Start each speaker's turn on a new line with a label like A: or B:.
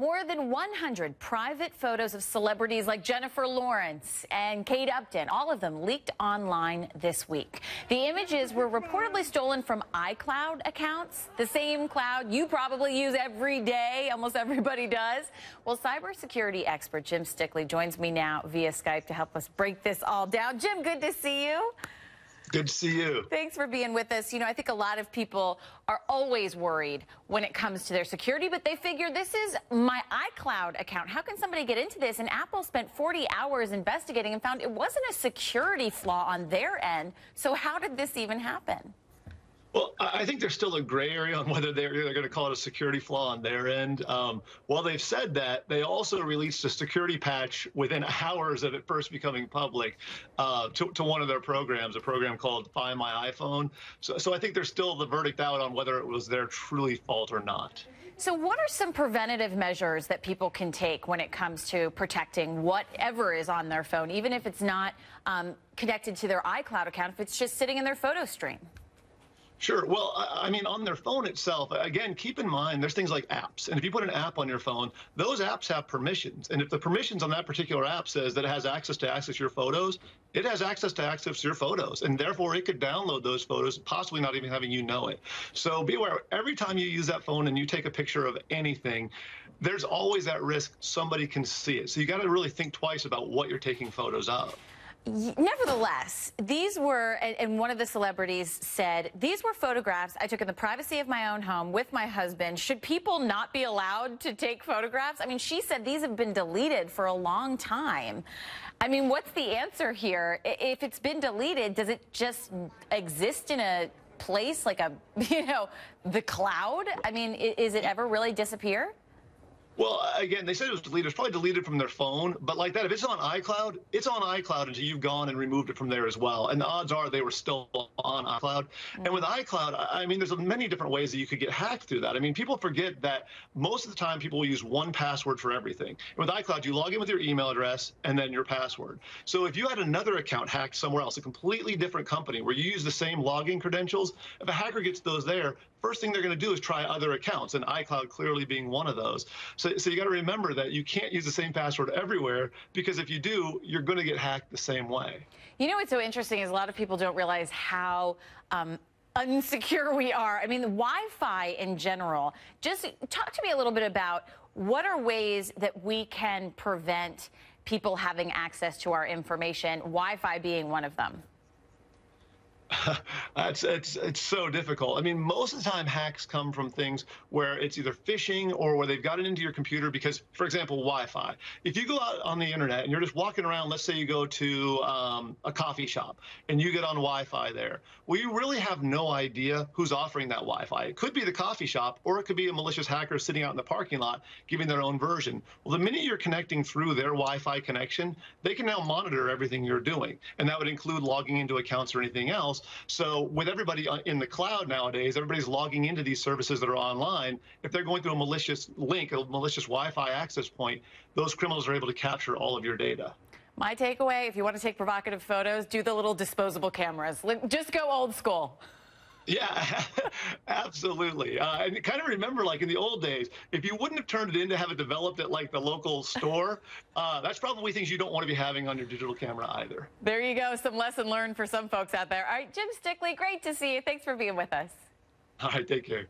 A: More than 100 private photos of celebrities like Jennifer Lawrence and Kate Upton, all of them leaked online this week. The images were reportedly stolen from iCloud accounts, the same cloud you probably use every day, almost everybody does. Well, cybersecurity expert Jim Stickley joins me now via Skype to help us break this all down. Jim, good to see you.
B: Good to see you.
A: Thanks for being with us. You know, I think a lot of people are always worried when it comes to their security, but they figure this is my iCloud account. How can somebody get into this? And Apple spent 40 hours investigating and found it wasn't a security flaw on their end. So how did this even happen?
B: Well, I think there's still a gray area on whether they're going to call it a security flaw on their end. While they've said that, they also released a security patch within hours of it first becoming public to one of their programs, a program called Find My iPhone. So I think there's still the verdict out on whether it was their truly fault or not.
A: So what are some preventative measures that people can take when it comes to protecting whatever is on their phone, even if it's not connected to their iCloud account, if it's just sitting in their photo stream?
B: Sure. Well, I mean, on their phone itself, again, keep in mind, there's things like apps. And if you put an app on your phone, those apps have permissions. And if the permissions on that particular app says that it has access to access your photos, it has access to access your photos. And therefore, it could download those photos, possibly not even having you know it. So be aware, every time you use that phone and you take a picture of anything, there's always that risk somebody can see it. So you got to really think twice about what you're taking photos of.
A: Nevertheless, these were, and one of the celebrities said, these were photographs I took in the privacy of my own home with my husband. Should people not be allowed to take photographs? I mean, she said these have been deleted for a long time. I mean, what's the answer here? If it's been deleted, does it just exist in a place like the cloud? I mean, is it ever really disappear?
B: Well, again, they said it was deleted. It's probably deleted from their phone. But like that, if it's on iCloud, it's on iCloud until you've gone and removed it from there as well. And the odds are they were still on iCloud. And with iCloud, I mean, there's many different ways that you could get hacked through that. I mean, people forget that most of the time people will use one password for everything. And with iCloud, you log in with your email address and then your password. So if you had another account hacked somewhere else, a completely different company where you use the same login credentials, if a hacker gets those there, first thing they're going to do is try other accounts, and iCloud clearly being one of those. So you got to remember that you can't use the same password everywhere, because if you do, you're going to get hacked the same way.
A: You know what's so interesting is a lot of people don't realize how unsecure we are. I mean, the Wi-Fi in general. Just talk to me a little bit about what are ways that we can prevent people having access to our information, Wi-Fi being one of them.
B: It's so difficult. I mean, most of the time hacks come from things where it's either phishing or where they've gotten into your computer because, for example, Wi-Fi. If you go out on the internet and you're just walking around, let's say you go to a coffee shop and you get on Wi-Fi there, well, you really have no idea who's offering that Wi-Fi. It could be the coffee shop, or it could be a malicious hacker sitting out in the parking lot giving their own version. Well, the minute you're connecting through their Wi-Fi connection, they can now monitor everything you're doing. And that would include logging into accounts or anything else. So with everybody in the cloud nowadays, everybody's logging into these services that are online. If they're going through a malicious link, a malicious Wi-Fi access point, those criminals are able to capture all of your data.
A: My takeaway, if you want to take provocative photos, do the little disposable cameras. Just go old school.
B: Yeah, absolutely. And kind of remember, like in the old days, if you wouldn't have turned it in to have it developed at like the local store, that's probably things you don't want to be having on your digital camera either.
A: There you go. Some lesson learned for some folks out there. All right, Jim Stickley, great to see you. Thanks for being with us.
B: All right, take care.